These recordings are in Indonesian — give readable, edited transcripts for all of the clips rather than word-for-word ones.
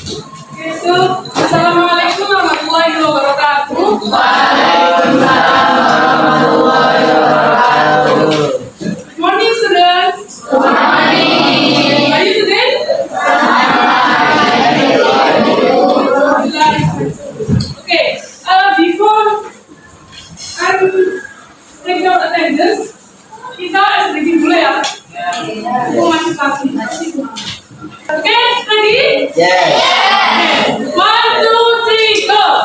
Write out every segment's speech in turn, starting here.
So, Assalamualaikum warahmatullahi wabarakatuh. Waalaikumsalam warahmatullahi wabarakatuh. Good morning, students. Good morning. How are you today? Okay. Before I'm taking out attendance, kita sedikit dulu ya. Aku masih pagi. Okay, ready? Yes. Okay. 1, 2, 3, go.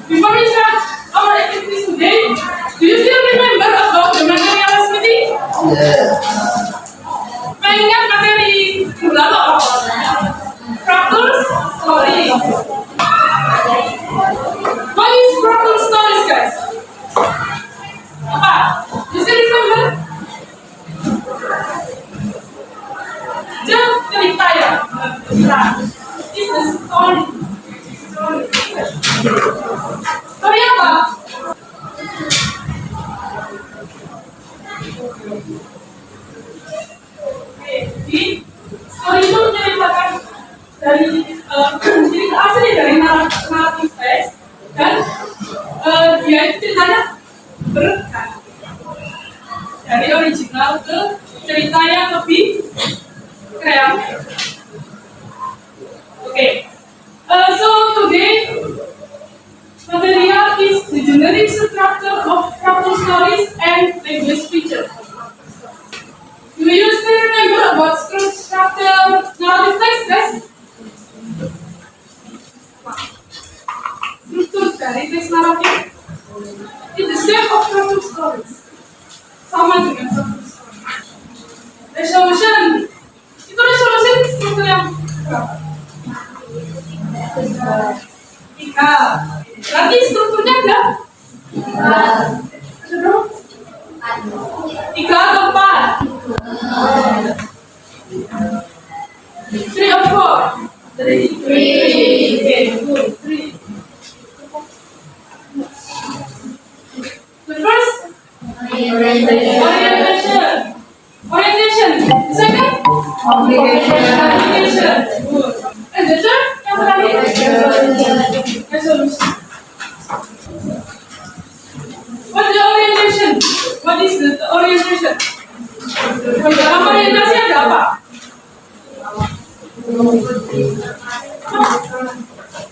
Before we start our activities today, do you still remember about the material meeting? Yes. Mengingat materi lalu apa? Fractal stories. What is fractal stories, guys? Apa? You still remember? Jangan cerita ya. It's the story. Story apa? Di story itu menceritakan dari cerita asli dari naratif teks dan dia itu ceritanya berkat dari original ke cerita yang lebih kreatif. Okay. So today material is the generic structure of fractal stories and language feature. Do you still remember about structure narrative text, guys? Struktur dari teks naratif is the same of fractal stories. Sama dengan fractal stories. Resolution itu resolution struktur yang berapa? 3. Berarti strukturnya ada? Ada berapa? 3 atau 4? 3 or 4? 3. Okay, good. 3. The first? Orientation. Orientation. The second? Application. Good. And the third? Yang terakhir? Resolution. What's the orientation? What is the orientation? Dalam orientasi ada apa?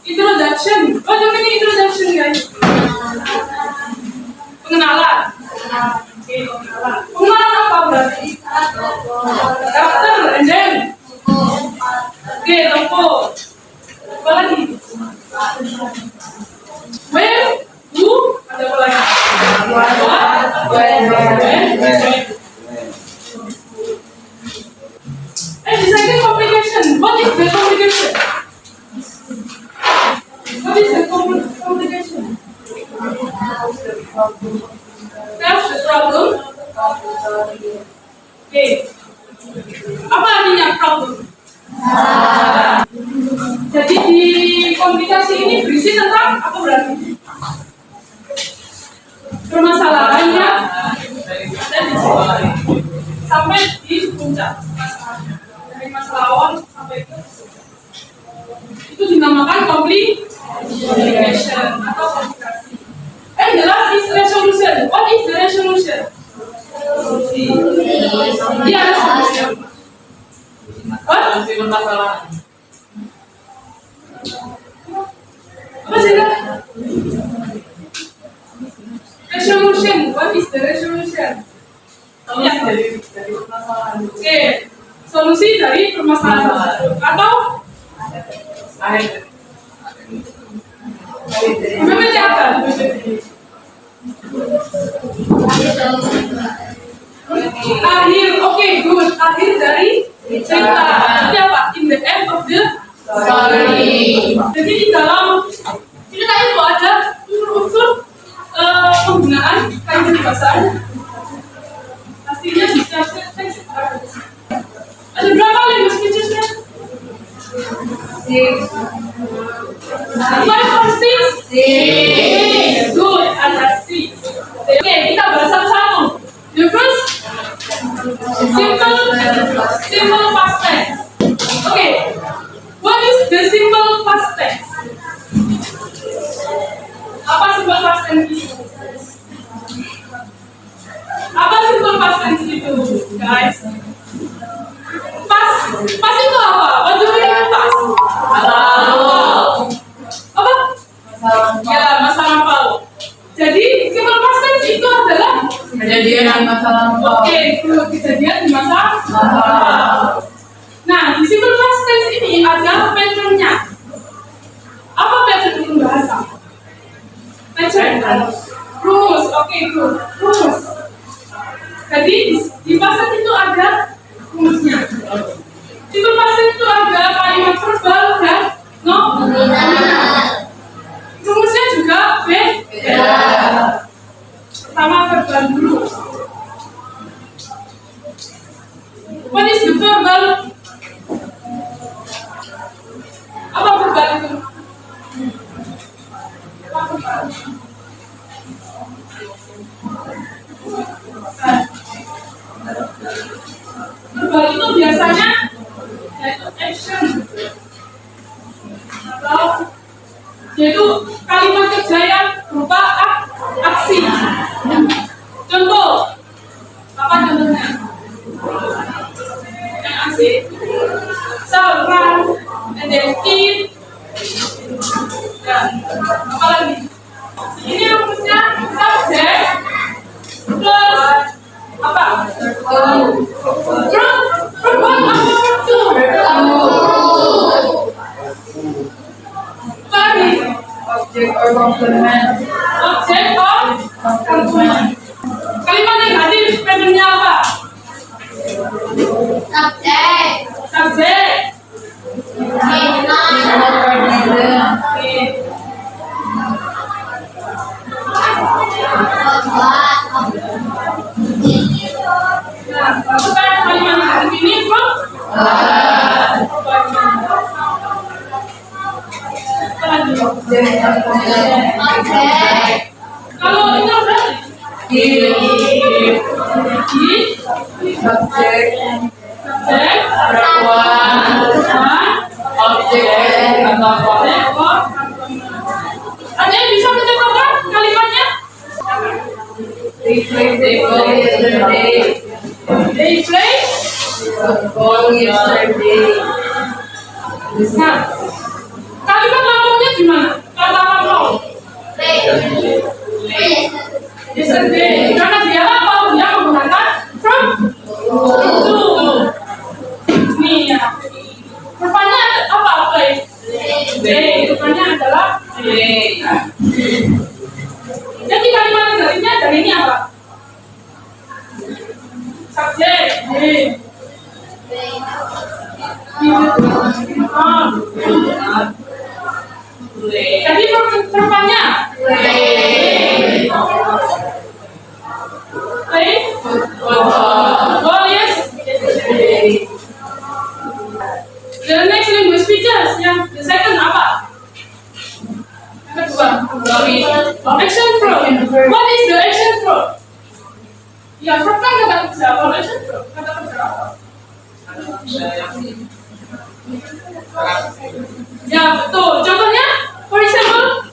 Introduction. What do you mean introduction, guys? Pengenalan. Oke, pengenalan. Pengenalan apa berarti? Karakter, and then? Oke, topo. Apa lagi? When, who, ada apa lagi? What, when. And the second complication. What is the complication? What is the complication? That's the problem. Okay. Apa artinya problem? Jadi di komunikasi ini berisi tentang apa berarti? Permasalahannya dan sampai di puncak masalahnya. Dari masalah awal sampai ke itu dinamakan complication. evaluation atau verifikasi. And the last is resolution. What is the resolution? Ya, resolution. What? Apa sih? Resolution. What is the resolution? Ya, oke. Solusi dari permasalahan tersebut atau namanya apa? Akhir, oke, good. Akhir dari cerita. Jadi apa? In the end of the story. Jadi di dalam cerita itu ada unsur-unsur penggunaan kaidah bahasa. Pastinya bisa teks. Ada berapa language features-nya? 5 or 6? Good, ada 6. Oke, kita bahas satu-satu. The first simple past tense. Okay, what is the simple past tense? Apa simple past tense itu? Apa simple past tense itu, guys? Pas itu apa? What do we mean pas? Apa? Ya, masa lampau. Jadi simple past tense itu adalah Kejadian di masa lampau. oke, kejadian di masa lampau. Nah, di simple past tense ini ada pattern-nya. Apa pattern itu bahasa? Pattern. Rumus. Oke, good. Rumus. Jadi di past tense itu ada rumusnya. Simple past tense itu ada kalimat verbal dan nominal. Rumusnya juga beda. Pertama verbal dulu. What is the verbal? Apa verbal itu? Apa verbal? Verbal itu biasanya yaitu action atau yaitu kalimat kerja yang berupa aksi. Contoh, apa contohnya? Yang aksi, run, and then eat. Dan apa lagi? Ini rumusnya subject plus apa? From one apa from two? Lagi. Object or complement. Object or complement. Kalimat negatif patternnya apa? Subjek. Nah, masukkan kalimat negatif ini from apa lagi? Kalau ini apa? Subject. Ada yang bisa mencontohkan kalimatnya? They play football yesterday. They play. Football yesterday. Nah, kalimat lampaunya gimana? Kata lampau. Yesterday. Karena dia lampau, dia menggunakan from to. Nih ya. Rupanya apa? Play. Play. Rupanya adalah play. Jadi kalimat negatifnya dari ini apa? Subjek. Jadi verbannya play. Oh yes. The next language features yang the second apa? Yang kedua. Action verb. What is the action verb? Ya, verb kan kata kerja. Kalau action verb kata kerja apa? Ya, betul. Contohnya, for example,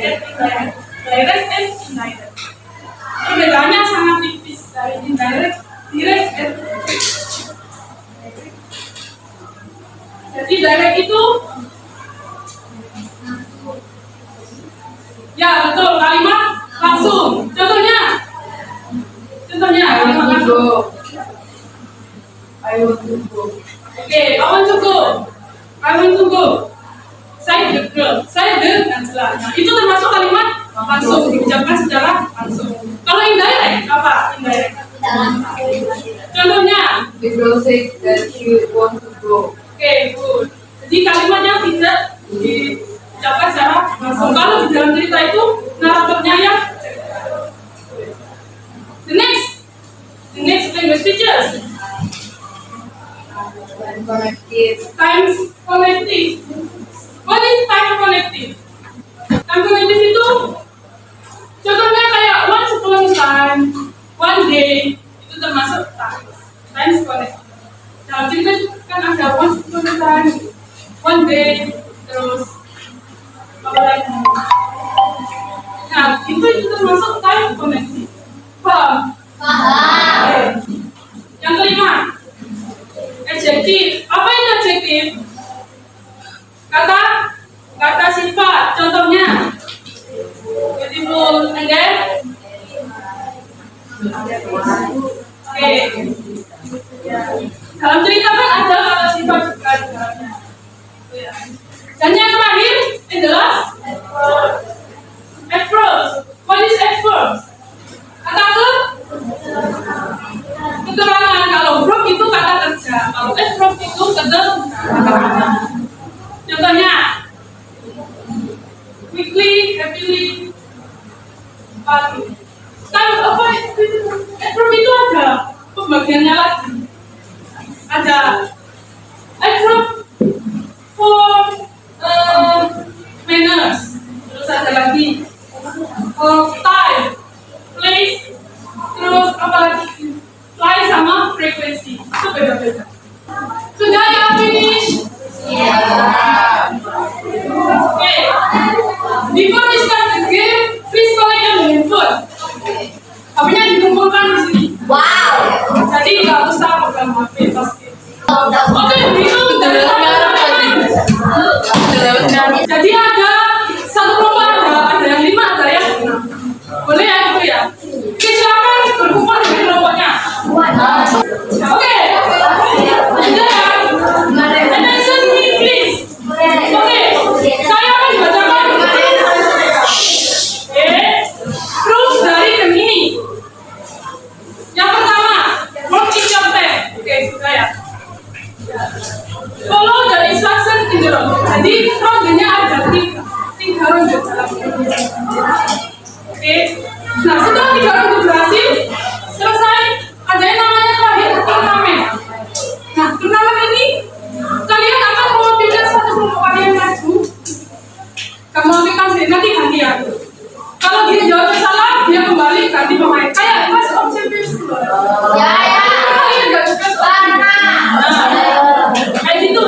Direct and indirect. Perbedaannya sangat tipis dari indirect, direct, and jadi direct itu ya betul kalimat langsung. Contohnya I kalimat want to langsung. go. I want to go. Oke, I want to go. I want to go. Saya the girl. Saya the dan jelas. Nah, itu termasuk kalimat langsung diucapkan secara langsung. Kalau indirect apa? Indirect. Contohnya, The girl said that she want to go. oke, good. Jadi kalimatnya tidak diucapkan secara langsung. Kalau di dalam cerita itu naratornya yang the next language features. And connected. Times connective. What is time connective? Time connective itu contohnya kayak once upon a time, one day, itu termasuk times connective. Dalam cerita itu kan ada once upon a time, one day, terus apa lagi? Nah, itu termasuk time connective. Paham? Oke. Yang kelima, adjektif. Apa itu adjektif? Kata sifat. Contohnya beautiful, and then oke. Dalam cerita kan ada kata sifat juga di dalamnya. Dan yang terakhir adalah adverbs. What is adverbs? Kata keterangan. Kalau verb itu kata kerja. Kalau adverb itu kata kata. Contohnya quickly, happily, pagi. Kan apa? Adverb itu ada pembagiannya lagi. Ada adverb for manners. Terus ada lagi time, place, terus apa lagi? Fly sama frekuensi. Itu beda-beda. Sudah ya finish? Okay. Before we start the game, please collect your handphone. HP-nya dikumpulkan di sini. Wow. Jadi nggak usah pegang HP pas game. Oke, itu dari jadi ada satu kelompok ada yang 5, ada yang 6. Boleh ya itu ya? Oke, silakan berkumpul di kelompoknya. Oke. Attention me please. Oke, saya akan bacakan terus dari Gemini. Yang pertama, work in your time. Oke, sudah ya. Follow the instruction in the room. Jadi ronde-nya ada tiga ronde dalam. Oke. Nah, setelah 3 ronde berhasil, selesai, ada yang namanya terakhir turnamen. Nah, turnamen ini kalian akan mewakilkan satu kelompok kalian maju. Kamu mewakilkan sendiri, nanti gantian. Kalau dia jawabnya salah, dia kembali ganti pemain. Kayak pas observasi. Ya. Kalian nggak suka soal kayak gitu.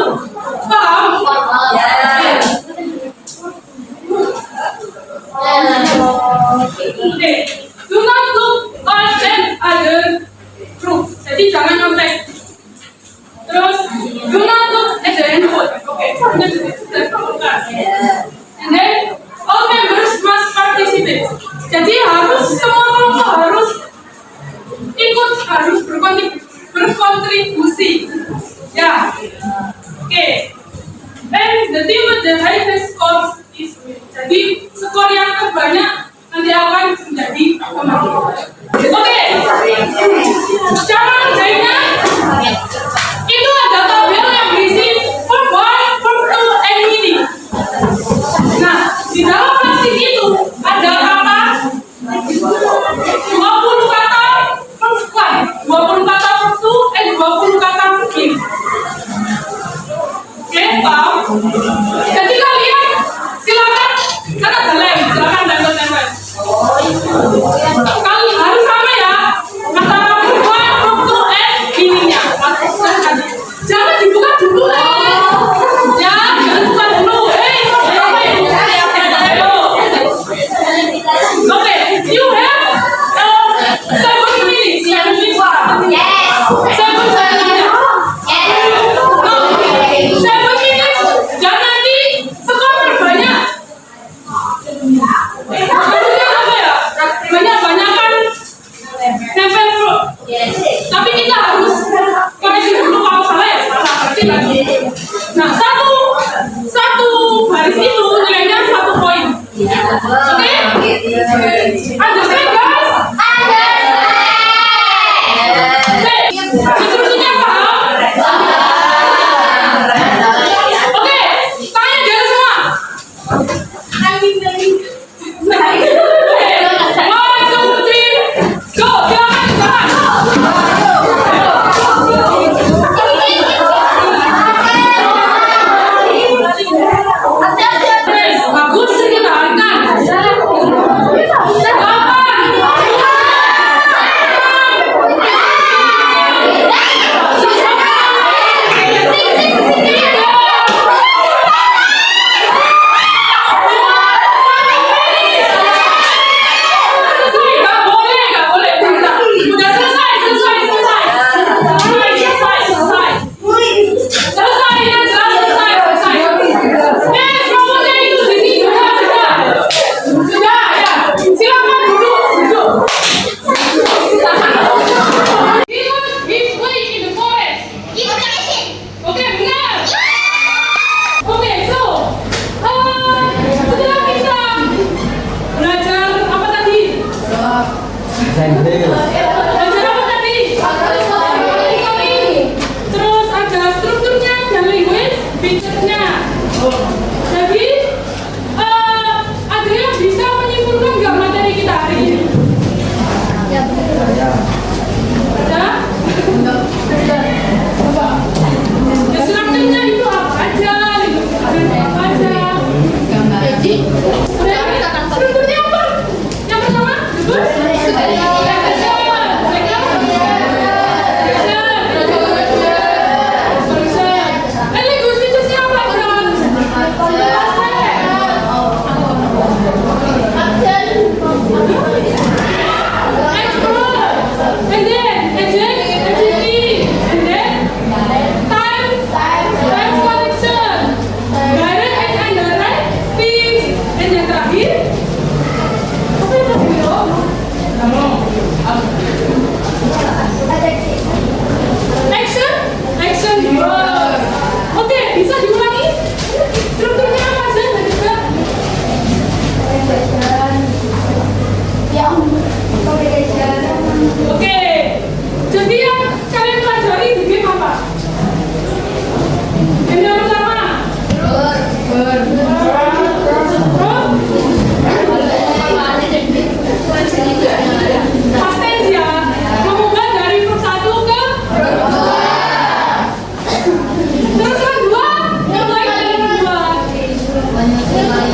Paham? Oke. Do not look all and other group. Jadi jangan nyontek. Terus do not look at the handphone. Oke. And then all members must participate. Jadi semua kelompok harus ikut, harus berkontribusi. Ya. Oke. And the team with the highest score is win. Jadi skor yang terbanyak nanti akan menjadi pemenang. Oke. Cara kerjanya itu ada tabel yang berisi verb 1, verb 2, and meaning. Nah, di dalam plastik itu ada kata 20 kata verb 1, 20 kata verb 2, and 20 kata verb 3. Oke, paham? Jadi kalian silakan, kan ada lem, silakan tempel-tempel. Kalian harus sama ya, antara verb 1, verb 2, and meaningnya.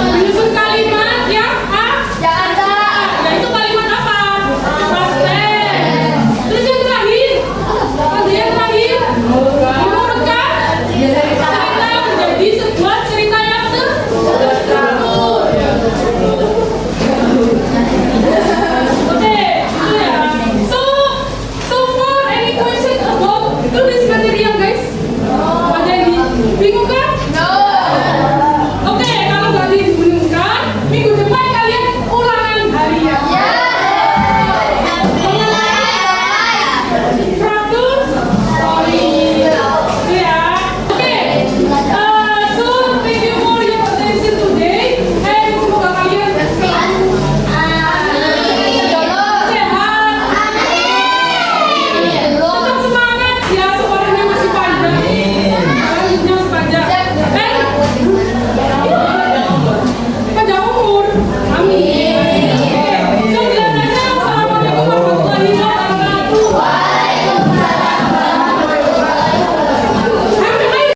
Menyusun kalimat